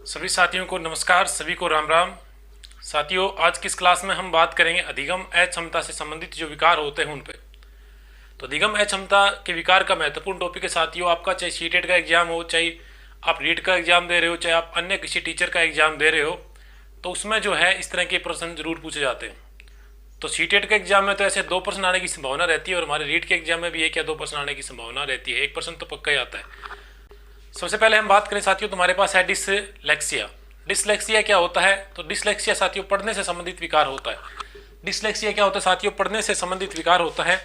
सभी साथियों को नमस्कार, सभी को राम राम। साथियों, आज की इस क्लास में हम बात करेंगे अधिगम अक्षमता से संबंधित जो विकार होते हैं उन पे। तो अधिगम अक्षमता के विकार का महत्वपूर्ण टॉपिक है साथियों। आपका चाहे सीटेट का एग्जाम हो, चाहे आप रीट का एग्जाम दे रहे हो, चाहे आप अन्य किसी टीचर का एग्जाम दे रहे हो, तो उसमें जो है इस तरह के प्रश्न जरूर पूछे जाते हैं। तो सीटेट के एग्जाम में तो ऐसे 2 प्रश्न आने की संभावना रहती है और हमारे रीट के एग्जाम में भी 1 या 2 प्रश्न आने की संभावना रहती है। 1 प्रश्न तो पक्का ही आता है। सबसे पहले हम बात करें साथियों, तुम्हारे पास है डिसलेक्सिया। डिसलेक्सिया क्या होता है? तो डिसलेक्सिया साथियों पढ़ने से संबंधित विकार होता है। डिसलेक्सिया क्या होता है साथियों? पढ़ने से संबंधित विकार होता है।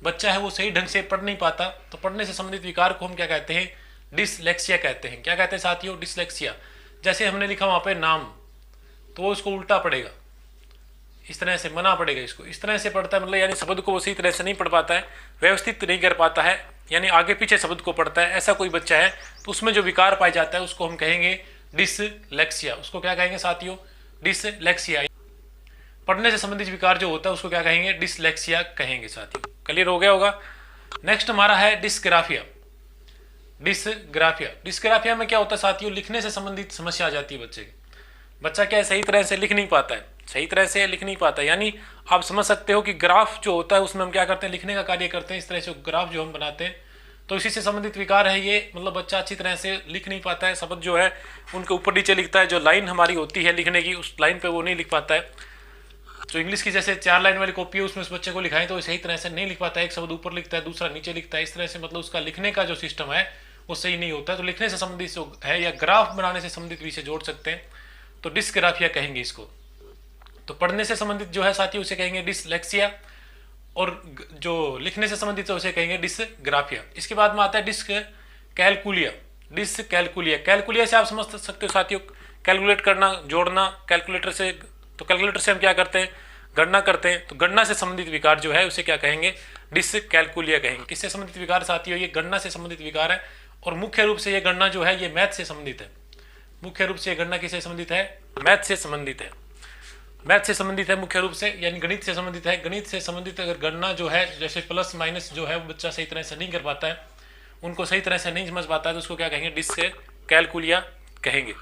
बच्चा है वो सही ढंग से पढ़ नहीं पाता, तो पढ़ने से संबंधित विकार को हम क्या कहते हैं? डिसलेक्सिया कहते हैं। क्या कहते हैं साथियों? डिसलेक्सिया। जैसे हमने लिखा वहां पे नाम, तो वो उसको उल्टा पड़ेगा, इस तरह से मना पड़ेगा इसको, इस तरह से पढ़ता है, मतलब यानी शब्द को वो सही तरह से नहीं पढ़ पाता है, व्यवस्थित नहीं कर पाता है, यानी आगे पीछे शब्द को पढ़ता है। ऐसा कोई बच्चा है तो उसमें जो विकार पाया जाता है उसको हम कहेंगे डिसलेक्सिया। उसको क्या कहेंगे साथियों? डिसलेक्सिया। पढ़ने से संबंधित विकार जो होता है उसको क्या कहेंगे? डिसलेक्सिया कहेंगे साथियों। क्लियर हो गया होगा। नेक्स्ट हमारा है डिस्ग्राफिया। डिस्ग्राफिया। डिस्ग्राफिया में क्या होता है साथियों? लिखने से संबंधित समस्या आ जाती है बच्चे की। बच्चा क्या है, सही तरह से लिख नहीं पाता है, सही तरह से लिख नहीं पाता है। यानी आप समझ सकते हो कि ग्राफ जो होता है उसमें हम क्या करते हैं? लिखने का कार्य करते हैं। इस तरह से ग्राफ जो हम बनाते हैं, तो इसी से संबंधित विकार है ये। मतलब बच्चा अच्छी तरह से लिख नहीं पाता है, शब्द जो है उनके ऊपर नीचे लिखता है। जो लाइन हमारी होती है लिखने की, उस लाइन पे वो नहीं लिख पाता है। जो इंग्लिश की जैसे 4 लाइन वाली कॉपी है उसमें उस बच्चे को लिखाएं तो सही तरह से नहीं लिख पाता है। एक शब्द ऊपर लिखता है, दूसरा नीचे लिखता है। इस तरह से मतलब उसका लिखने का जो सिस्टम है वो सही नहीं होता है। तो लिखने से संबंधित जो है या ग्राफ बनाने से संबंधित विषय जोड़ सकते हैं, तो डिस्ग्राफिया कहेंगे इसको। तो पढ़ने से संबंधित जो है साथियों उसे कहेंगे डिसलेक्सिया, और जो लिखने से संबंधित है उसे कहेंगे डिसग्राफिया। इसके बाद में आता है डिसकैलकुलिया। डिसकैलकुलिया, कैलकुलिया से आप समझ सकते हो साथियों, कैलकुलेट करना, जोड़ना। कैलकुलेटर से, तो कैलकुलेटर से हम क्या करते हैं? गणना करते हैं। तो गणना से संबंधित विकार जो है उसे क्या कहेंगे? डिसकैलकुलिया कहेंगे। किससे संबंधित विकार साथियों? ये गणना से संबंधित विकार है, और मुख्य रूप से ये गणना जो है ये मैथ से संबंधित है। मुख्य रूप से गणना किससे संबंधित है? मैथ से संबंधित है। मैथ से संबंधित है मुख्य रूप से, यानी गणित से संबंधित है। गणित से संबंधित अगर गणना जो है, जैसे प्लस माइनस जो है वो बच्चा सही तरह से नहीं कर पाता है, उनको सही तरह से नहीं समझ पाता है, तो उसको क्या कहेंगे? डिसकैलकुलिया कहेंगे।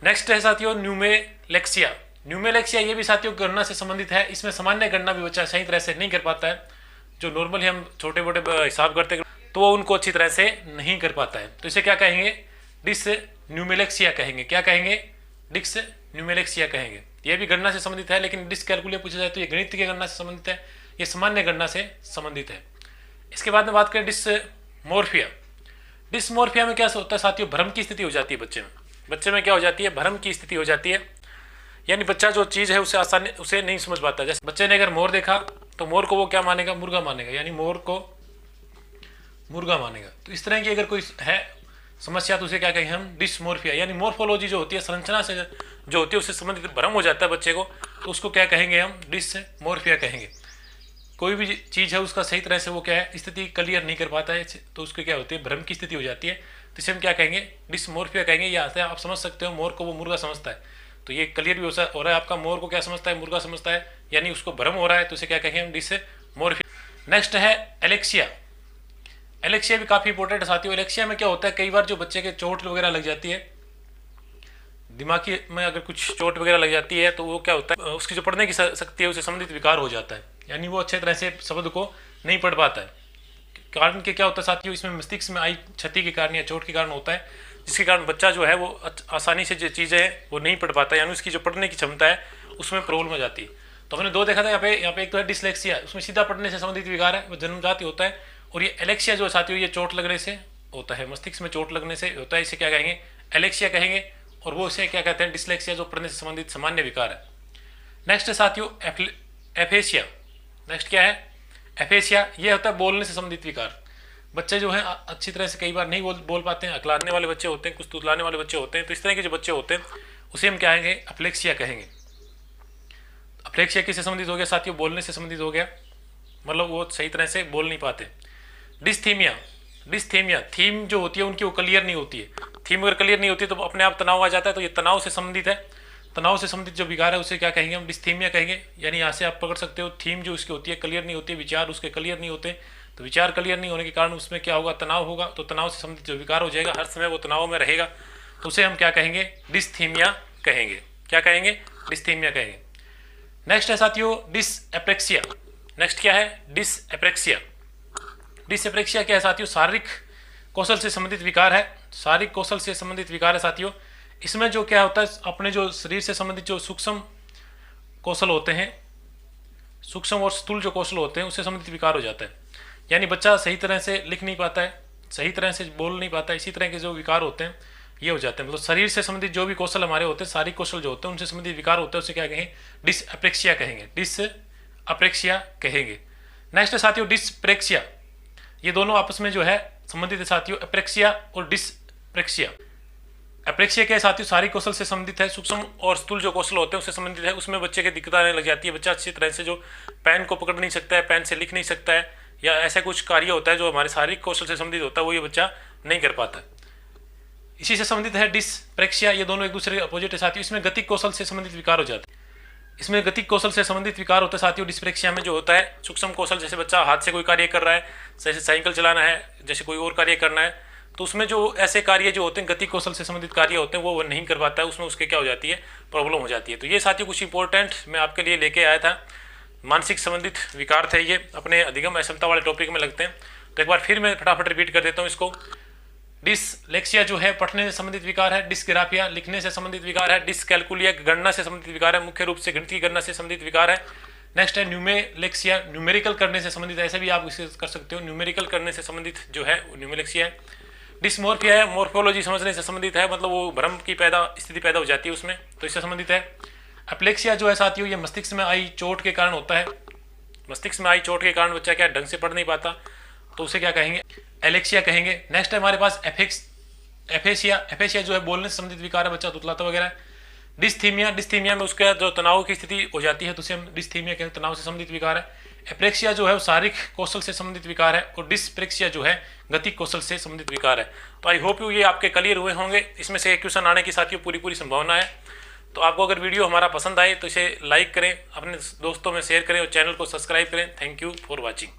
नेक्स्ट है साथियों न्यूमेलेक्सिया। न्यूमेलेक्सिया ये भी साथियों गणना से संबंधित है। इसमें सामान्य गणना भी बच्चा सही तरह से नहीं कर पाता है। जो नॉर्मली हम छोटे मोटे हिसाब करते हैं तो वो उनको अच्छी तरह से नहीं कर पाता है, तो इसे क्या कहेंगे? डिस न्यूमेलेक्सिया कहेंगे। क्या कहेंगे? डिस न्यूमेलेक्सिया कहेंगे। ये भी गणना से संबंधित है, लेकिन डिसकैलकुलिया पूछा जाए तो ये गणित की गणना से संबंधित है, ये सामान्य गणना से संबंधित है। इसके बाद में बात करें डिसमोर्फिया। डिसमोर्फिया में क्या होता है साथियों? भ्रम की स्थिति हो जाती है बच्चे में। बच्चे में क्या हो जाती है? भ्रम की स्थिति हो जाती है, यानी बच्चा जो चीज़ है उसे आसानी उसे नहीं समझ पाता। जैसे बच्चे ने अगर मोर देखा तो मोर को वो क्या मानेगा? मुर्गा मानेगा, यानी मोर को मुर्गा मानेगा। तो इस तरह की अगर कोई है समस्या तो उसे क्या कहेंगे हम? डिसमोर्फिया। यानी मोर्फोलॉजी जो होती है, संरचना से जो होती है उससे संबंधित भ्रम हो जाता है बच्चे को, तो उसको क्या कहेंगे हम? डिसमोर्फिया कहेंगे। कोई भी चीज़ है उसका सही तरह से वो क्या है? स्थिति क्लियर नहीं कर पाता है, तो उसको क्या होती है? भ्रम की स्थिति हो जाती है, तो इसे हम क्या कहेंगे? डिसमोर्फिया कहेंगे। या आप समझ सकते हो मोर को वो मुर्गा समझता है, तो ये क्लियर भी हो रहा है आपका, मोर को क्या समझता है? मुर्गा समझता है, यानी उसको भ्रम हो रहा है, तो इसे क्या कहेंगे हम? डिसमोर्फिया। नेक्स्ट है एलेक्सिया। एलेक्सिया भी काफ़ी इंपॉर्टेंट है साथियों। एलेक्सिया में क्या होता है? कई बार जो बच्चे के चोट वगैरह लग जाती है, दिमागी में अगर कुछ चोट वगैरह लग जाती है, तो वो क्या होता है? उसकी जो पढ़ने की शक्ति है उसे संबंधित विकार हो जाता है, यानी वो अच्छे तरह से शब्द को नहीं पढ़ पाता है। कारण के क्या होता है साथियों? इसमें मस्तिष्क में आई क्षति के कारण या चोट के कारण होता है, जिसके कारण बच्चा जो है वो आसानी से जो चीज़ें हैं वो नहीं पढ़ पाता, यानी उसकी जो पढ़ने की क्षमता है उसमें प्रॉब्लम हो जाती है। तो हमने 2 देखा था यहाँ पे एक तो है डिसलेक्सिया, उसमें सीधा पढ़ने से संबंधित विकार है, वो जन्मजात ही होता है। और ये एलेक्सिया जो साथियों ये चोट लगने से होता है, मस्तिष्क में चोट लगने से होता है, इसे क्या कहेंगे? एलेक्सिया कहेंगे। और वो इसे क्या कहते हैं? डिसलेक्सिया, जो पढ़ने से संबंधित सामान्य विकार है। नेक्स्ट है साथियों एफेसिया। नेक्स्ट क्या है? एफेसिया। ये होता है बोलने से संबंधित विकार। बच्चे जो हैं अच्छी तरह से कई बार नहीं बोल पाते हैं, अकलाने वाले बच्चे होते हैं, कुछ तुतलाने वाले बच्चे होते हैं, तो इस तरह के जो बच्चे होते हैं उसे हम क्या कहेंगे? अप्लेक्सिया कहेंगे। अप्लेक्सिया किससे संबंधित हो गया साथियों? बोलने से संबंधित हो गया, मतलब वो सही तरह से बोल नहीं पाते। डिस्थीमिया। डिस्थीमिया, थीम जो होती है उनकी वो क्लियर नहीं होती है। थीम अगर क्लियर नहीं होती है तो अपने आप तनाव आ जाता है, तो ये तनाव से संबंधित है। तनाव से संबंधित जो विकार है उसे क्या कहेंगे हम? डिस्थीमिया कहेंगे। यानी यहाँ से आप पकड़ सकते हो, थीम जो उसकी होती है क्लियर नहीं होती है, विचार उसके क्लियर नहीं होते, तो विचार क्लियर नहीं होने के कारण उसमें क्या होगा? तनाव होगा। तो तनाव से संबंधित जो विकार हो जाएगा, हर समय वो तनाव में रहेगा, तो उसे हम क्या कहेंगे, डिस्थीमिया कहेंगे। क्या कहेंगे, डिस्थीमिया कहेंगे। नेक्स्ट है साथियों डिसएप्रेक्सिया। नेक्स्ट क्या है, डिसएप्रेक्सिया। डिसएप्रेक्सिया क्या है साथियों, शारीरिक कौशल से संबंधित विकार है। शारीरिक कौशल से संबंधित विकार है साथियों। इसमें जो क्या होता है, अपने जो शरीर से संबंधित जो सूक्ष्म कौशल होते हैं, सूक्ष्म और स्थूल जो कौशल होते हैं, उससे संबंधित विकार हो जाता है। यानी बच्चा सही तरह से लिख नहीं पाता है, सही तरह से बोल नहीं पाता है, इसी तरह के जो विकार होते हैं ये हो जाते हैं। मतलब शरीर से संबंधित जो भी कौशल हमारे होते हैं, शारीरिक कौशल जो होते हैं, उनसे संबंधित विकार होते हैं, उससे क्या कहेंगे, डिसएप्रेक्सिया कहेंगे। डिसएप्रेक्सिया कहेंगे। नेक्स्ट है साथियों डिसप्रेक्सिया। ये दोनों आपस में जो है संबंधित है साथियों, एप्रेक्सिया और डिसप्रेक्सिया। एप्रेक्सिया क्या है साथियों, शारीरिक कौशल से संबंधित है, सूक्ष्म और स्थूल जो कौशल होते हैं उससे संबंधित है। उसमें बच्चे की दिक्कत आने लग जाती है, बच्चा अच्छी तरह से जो पेन को पकड़ नहीं सकता है, पेन से लिख नहीं सकता है, या ऐसा कुछ कार्य होता है जो हमारे शारीरिक कौशल से संबंधित होता है, वो ये बच्चा नहीं कर पाता है। इसी से संबंधित है डिसप्रेक्सिया। ये दोनों एक दूसरे के अपोजिट है साथियों। इसमें गतिक कौशल से संबंधित विकार हो जाते हैं। इसमें गतिक कौशल से संबंधित विकार होता है साथियों। डिसप्रेक्सिया में जो होता है सूक्ष्म कौशल, जैसे बच्चा हाथ से कोई कार्य कर रहा है, जैसे साइकिल चलाना है, जैसे कोई और कार्य करना है, तो उसमें जो ऐसे कार्य जो होते हैं गतिक कौशल से संबंधित कार्य होते हैं, वो नहीं कर पाता है, उसमें उसके क्या हो जाती है, प्रॉब्लम हो जाती है। तो ये साथियों कुछ इंपॉर्टेंट मैं आपके लिए लेके आया था। मानसिक संबंधित विकार थे ये, अपने अधिगम अक्षमता वाले टॉपिक में लगते हैं। तो एक बार फिर मैं फटाफट रिपीट कर देता हूँ इसको। डिसलेक्सिया जो है पढ़ने से संबंधित विकार है, डिस्ग्राफिया लिखने से संबंधित विकार है, डिसकैलकुलिया गणना से संबंधित विकार है, मुख्य रूप से गणित की गणना से संबंधित विकार है। नेक्स्ट है न्यूमेलेक्सिया, न्यूमेरिकल करने से संबंधित, ऐसे भी आप इसे कर सकते हो, न्यूमेरिकल करने से संबंधित जो है न्यूमेलेक्सिया है। डिसमोर्फिया है, मोर्फोलॉजी समझने से संबंधित है, मतलब वो भ्रम की स्थिति पैदा हो जाती है उसमें, तो इससे संबंधित है। एप्लेक्सिया जो है साथियों, ये मस्तिष्क में आई चोट के कारण होता है। मस्तिष्क में आई चोट के कारण बच्चा क्या ढंग से पढ़ नहीं पाता, तो उसे क्या कहेंगे, एलेक्सिया कहेंगे। नेक्स्ट है हमारे पास एफेसिया। एफेसिया जो है बोलने से संबंधित विकार है, बच्चा तुतलाता वगैरह। डिस्थीमिया, डिस्थीमिया में उसका जो तनाव की स्थिति हो जाती है, तो उसे हम डिस्थीमिया कहते हैं, तनाव से संबंधित विकार है। एप्रेक्सिया जो है वो शारीरिक कौशल से संबंधित विकार है, और डिसप्रेक्सिया जो है गतिक कौशल से संबंधित विकार है। तो आई होप यू ये आपके क्लियर हुए होंगे। इसमें से एक क्वेश्चन आने की साथियों पूरी संभावना है। तो आपको अगर वीडियो हमारा पसंद आए तो इसे लाइक करें, अपने दोस्तों में शेयर करें और चैनल को सब्सक्राइब करें। Thank you for watching.